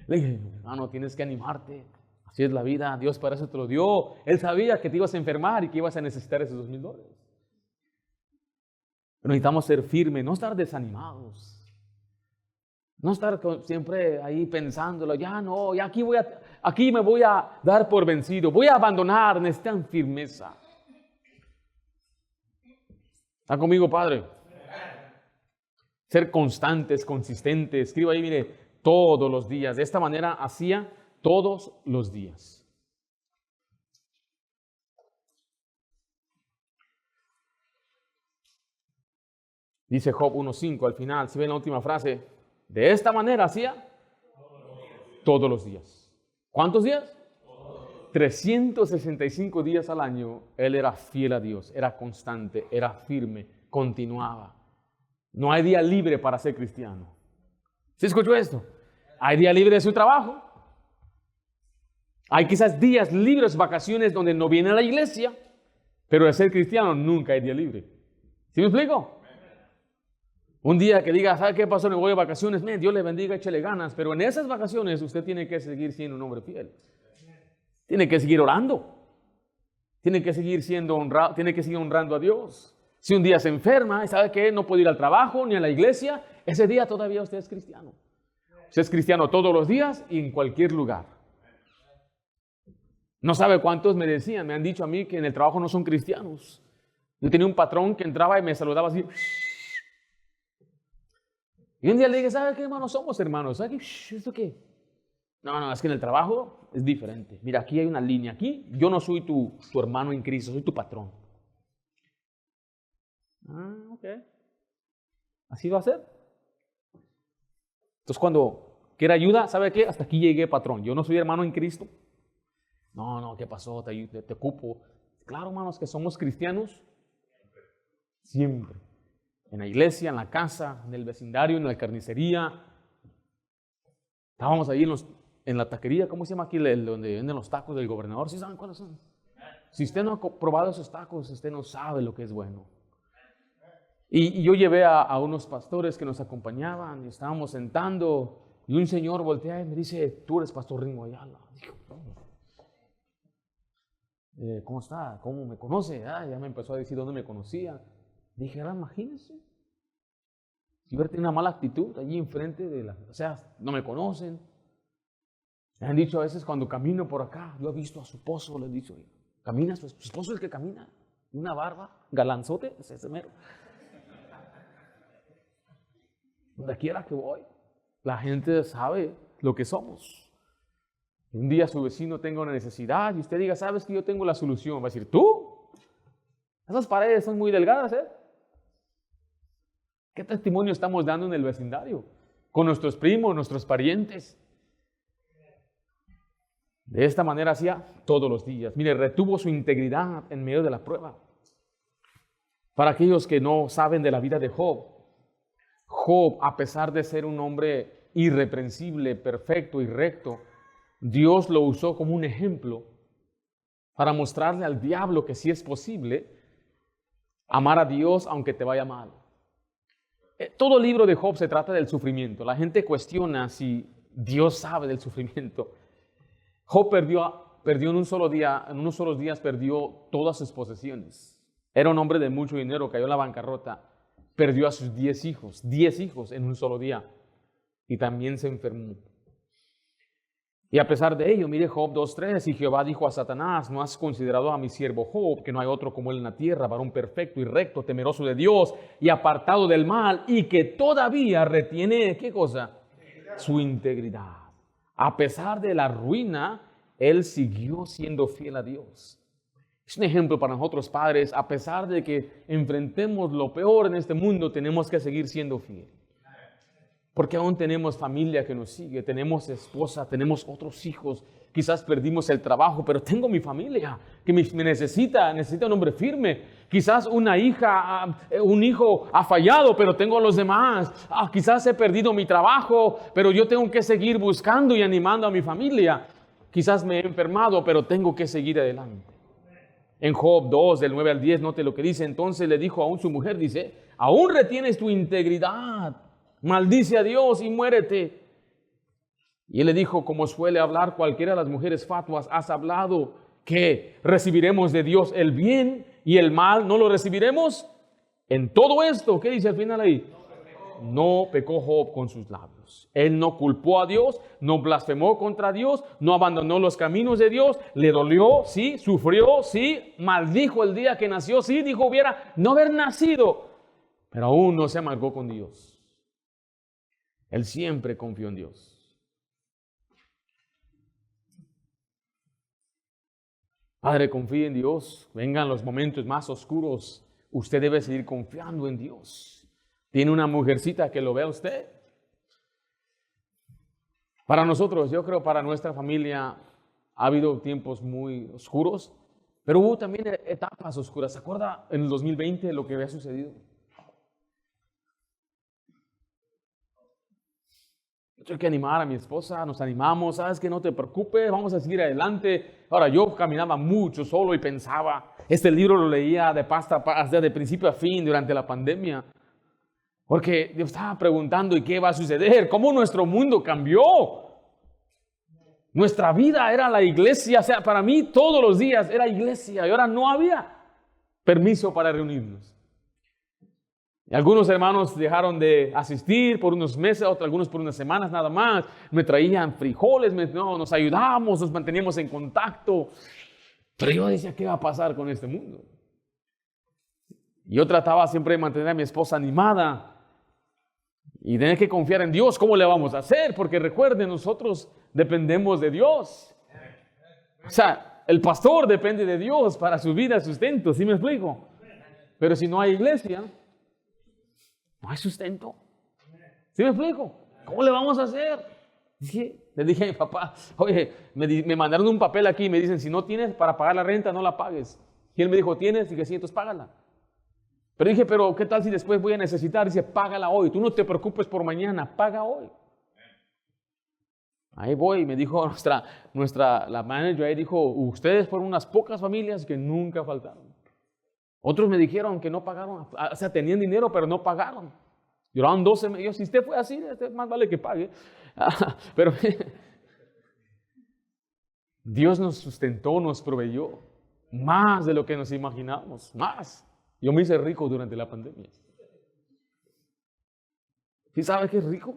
Le dije, hermano, tienes que animarte. Así es la vida, Dios para eso te lo dio. Él sabía que te ibas a enfermar y que ibas a necesitar esos $2,000. Pero necesitamos ser firmes, no estar desanimados. No estar siempre ahí pensándolo, ya no, ya aquí me voy a dar por vencido, voy a abandonar, necesitan firmeza. ¿Está conmigo, Padre? Ser constantes, consistentes. Escriba ahí, mire, todos los días. De esta manera hacía todos los días. Dice Job 1:5 al final, si ven la última frase, de esta manera hacía todos los días. ¿Cuántos días? 365 días al año, él era fiel a Dios, era constante, era firme, continuaba. No hay día libre para ser cristiano. ¿Sí escuchó esto? Hay día libre de su trabajo. Hay quizás días libres, vacaciones donde no viene a la iglesia, pero de ser cristiano nunca hay día libre. ¿Sí me explico? Un día que diga, ¿sabe qué pasó? Me voy de vacaciones. Dios le bendiga, échele ganas. Pero en esas vacaciones usted tiene que seguir siendo un hombre fiel. Tiene que seguir orando. Tiene que seguir siendo honrado, tiene que seguir honrando a Dios. Si un día se enferma y sabe que no puede ir al trabajo ni a la iglesia, ese día todavía usted es cristiano. Usted es cristiano todos los días y en cualquier lugar. No sabe cuántos me decían, me han dicho a mí que en el trabajo no son cristianos. Yo tenía un patrón que entraba y me saludaba así. Y un día le dije, ¿sabe qué, hermano? Somos hermanos. ¿Sabe qué? ¿Esto qué? No, es que en el trabajo es diferente. Mira, aquí hay una línea. Aquí yo no soy tu hermano en Cristo, soy tu patrón. Ok. Así va a ser. Entonces, cuando quiera ayuda, ¿sabe qué? Hasta aquí llegué, patrón. Yo no soy hermano en Cristo. No, ¿qué pasó? Te ocupo. Claro, hermanos, que somos cristianos siempre. En la iglesia, en la casa, en el vecindario, en la carnicería. Estábamos ahí en la taquería, ¿cómo se llama aquí? Donde venden los tacos del gobernador. ¿Sí saben cuáles son? Si usted no ha probado esos tacos, usted no sabe lo que es bueno. Y yo llevé a unos pastores que nos acompañaban y estábamos sentando y un señor voltea y me dice, tú eres pastor Ringo Ayala. Digo, ¿cómo está? ¿Cómo me conoce? Ya me empezó a decir dónde me conocía. Dije, imagínense. Si hubiera tenido una mala actitud allí enfrente o sea, no me conocen. Me han dicho a veces cuando camino por acá, yo he visto a su esposo, le he dicho, camina, su esposo es el que camina, una barba, galanzote, es ese mero. Donde quiera que voy, la gente sabe lo que somos. Un día su vecino tenga una necesidad y usted diga, ¿sabes que yo tengo la solución? Va a decir, ¿tú? Esas paredes son muy delgadas, ¿eh? ¿Qué testimonio estamos dando en el vecindario? Con nuestros primos, nuestros parientes. De esta manera hacía todos los días. Mire, retuvo su integridad en medio de la prueba. Para aquellos que no saben de la vida de Job, Job, a pesar de ser un hombre irreprensible, perfecto y recto, Dios lo usó como un ejemplo para mostrarle al diablo que sí es posible amar a Dios aunque te vaya mal. Todo el libro de Job se trata del sufrimiento. La gente cuestiona si Dios sabe del sufrimiento. Job perdió en unos solos días perdió todas sus posesiones. Era un hombre de mucho dinero, cayó en la bancarrota, perdió a sus 10 hijos en un solo día y también se enfermó. Y a pesar de ello, mire Job 2:3, y Jehová dijo a Satanás, ¿no has considerado a mi siervo Job, que no hay otro como él en la tierra, varón perfecto y recto, temeroso de Dios y apartado del mal, y que todavía retiene, ¿qué cosa? Su integridad. A pesar de la ruina, él siguió siendo fiel a Dios. Es un ejemplo para nosotros padres, a pesar de que enfrentemos lo peor en este mundo, tenemos que seguir siendo fieles. Porque aún tenemos familia que nos sigue, tenemos esposa, tenemos otros hijos, quizás perdimos el trabajo, pero tengo mi familia que me necesita un hombre firme. Quizás una hija, un hijo ha fallado, pero tengo a los demás. Quizás he perdido mi trabajo, pero yo tengo que seguir buscando y animando a mi familia. Quizás me he enfermado, pero tengo que seguir adelante. En Job 2, del 9 al 10, note lo que dice. Entonces le dijo aún su mujer, dice, aún retienes tu integridad. Maldice a Dios y muérete. Y él le dijo, como suele hablar cualquiera de las mujeres fatuas, has hablado que recibiremos de Dios el bien y el mal, ¿no lo recibiremos? En todo esto, ¿qué dice al final ahí? No pecó Job con sus labios. Él no culpó a Dios, no blasfemó contra Dios, no abandonó los caminos de Dios, le dolió, sí, sufrió, sí, maldijo el día que nació, sí, dijo hubiera no haber nacido, pero aún no se amargó con Dios. Él siempre confió en Dios. Padre, confíe en Dios. Vengan los momentos más oscuros. Usted debe seguir confiando en Dios. ¿Tiene una mujercita que lo vea usted? Para nosotros, yo creo para nuestra familia, ha habido tiempos muy oscuros, pero hubo también etapas oscuras. ¿Se acuerda en el 2020 lo que había sucedido? Tengo que animar a mi esposa, nos animamos, sabes que no te preocupes, vamos a seguir adelante. Ahora, yo caminaba mucho solo y pensaba, este libro lo leía de principio a fin durante la pandemia, porque yo estaba preguntando, ¿y qué va a suceder? ¿Cómo nuestro mundo cambió? Nuestra vida era la iglesia, o sea, para mí todos los días era iglesia y ahora no había permiso para reunirnos. Y algunos hermanos dejaron de asistir por unos meses, algunos por unas semanas nada más. Me traían frijoles, nos ayudábamos, nos manteníamos en contacto. Pero yo decía, ¿qué va a pasar con este mundo? Yo trataba siempre de mantener a mi esposa animada y tener que confiar en Dios. ¿Cómo le vamos a hacer? Porque recuerden, nosotros dependemos de Dios. O sea, el pastor depende de Dios para su vida, sustento, ¿sí me explico? Pero si no hay iglesia, no hay sustento. ¿Sí me explico? ¿Cómo le vamos a hacer? Le dije a mi papá, oye, me mandaron un papel aquí y me dicen, si no tienes para pagar la renta, no la pagues. Y él me dijo, ¿tienes? Y dije, sí, entonces págala. Pero dije, pero ¿qué tal si después voy a necesitar? Dice, págala hoy. Tú no te preocupes por mañana, paga hoy. Ahí voy, me dijo la manager ahí dijo, ustedes fueron unas pocas familias que nunca faltaron. Otros me dijeron que no pagaron, o sea, tenían dinero, pero no pagaron. Lloraron 12 meses. Si usted fue así, más vale que pague. Pero Dios nos sustentó, nos proveyó más de lo que nos imaginamos, más. Yo me hice rico durante la pandemia. ¿Sí sabe qué es rico?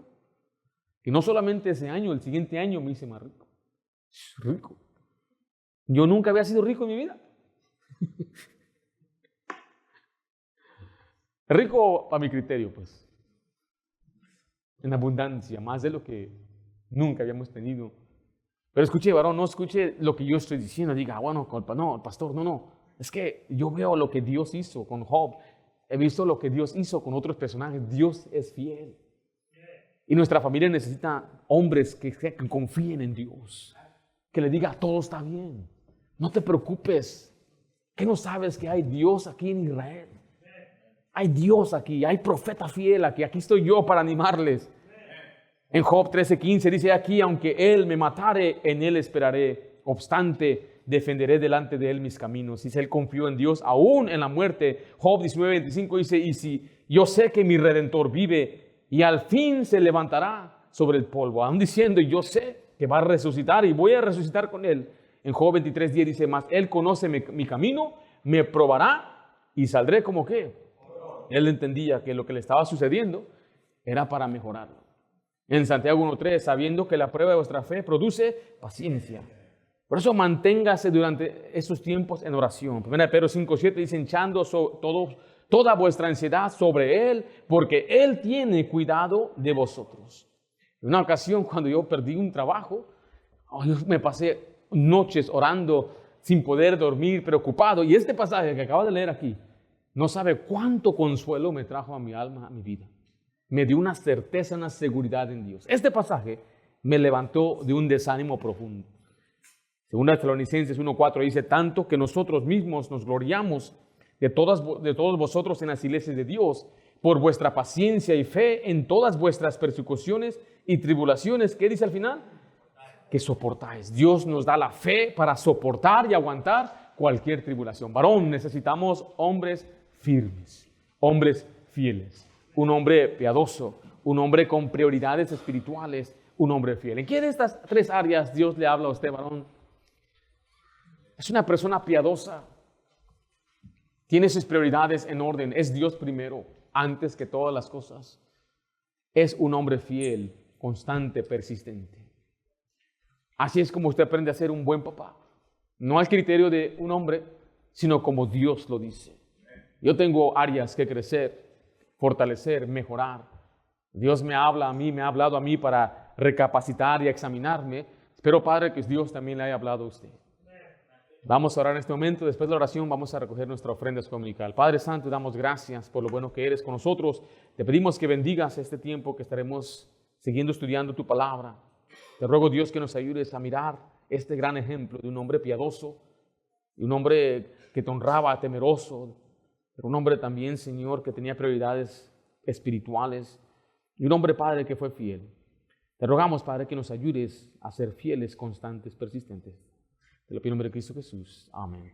Que no solamente ese año, el siguiente año me hice más rico. Rico. Yo nunca había sido rico en mi vida. Rico a mi criterio, pues. En abundancia, más de lo que nunca habíamos tenido. Pero escuche, varón, no escuche lo que yo estoy diciendo. Diga, bueno, no, pastor, no. Es que yo veo lo que Dios hizo con Job. He visto lo que Dios hizo con otros personajes. Dios es fiel. Y nuestra familia necesita hombres que confíen en Dios. Que le diga, todo está bien. No te preocupes. ¿Qué no sabes que hay Dios aquí en Israel? Hay Dios aquí, hay profeta fiel aquí. Aquí estoy yo para animarles. En Job 13:15 dice aquí, aunque él me matare, en él esperaré. Obstante, defenderé delante de él mis caminos. Dice, él confió en Dios aún en la muerte. Job 19:25 dice, y si yo sé que mi Redentor vive y al fin se levantará sobre el polvo. Aún diciendo, yo sé que va a resucitar y voy a resucitar con él. En Job 23:10 dice, más él conoce mi camino, me probará y saldré como qué. Él entendía que lo que le estaba sucediendo era para mejorarlo. En Santiago 1:3, sabiendo que la prueba de vuestra fe produce paciencia. Por eso manténgase durante esos tiempos en oración. 1 Pedro 5:7 dice, echando toda vuestra ansiedad sobre Él, porque Él tiene cuidado de vosotros. En una ocasión, cuando yo perdí un trabajo, yo me pasé noches orando sin poder dormir, preocupado. Y este pasaje que acabo de leer aquí, no sabe cuánto consuelo me trajo a mi alma, a mi vida. Me dio una certeza, una seguridad en Dios. Este pasaje me levantó de un desánimo profundo. Según Tesalonicenses 1:4 dice, tanto que nosotros mismos nos gloriamos de todos vosotros en las iglesias de Dios, por vuestra paciencia y fe en todas vuestras persecuciones y tribulaciones. ¿Qué dice al final? Que soportáis. Dios nos da la fe para soportar y aguantar cualquier tribulación. Varón, necesitamos hombres firmes, hombres fieles, un hombre piadoso, un hombre con prioridades espirituales, un hombre fiel. ¿En qué de estas tres áreas Dios le habla a usted, varón? Es una persona piadosa, tiene sus prioridades en orden, es Dios primero, antes que todas las cosas. Es un hombre fiel, constante, persistente. Así es como usted aprende a ser un buen papá. No al criterio de un hombre, sino como Dios lo dice. Yo tengo áreas que crecer, fortalecer, mejorar. Dios me habla a mí, me ha hablado a mí para recapacitar y examinarme. Espero, Padre, que Dios también le haya hablado a usted. Vamos a orar en este momento. Después de la oración vamos a recoger nuestra ofrenda dominical. Padre Santo, damos gracias por lo bueno que eres con nosotros. Te pedimos que bendigas este tiempo que estaremos siguiendo estudiando tu palabra. Te ruego, Dios, que nos ayudes a mirar este gran ejemplo de un hombre piadoso, de un hombre que te honraba, temeroso, pero un hombre también, Señor, que tenía prioridades espirituales, y un hombre, Padre, que fue fiel. Te rogamos, Padre, que nos ayudes a ser fieles, constantes, persistentes. Te lo pido en nombre de Cristo Jesús. Amén.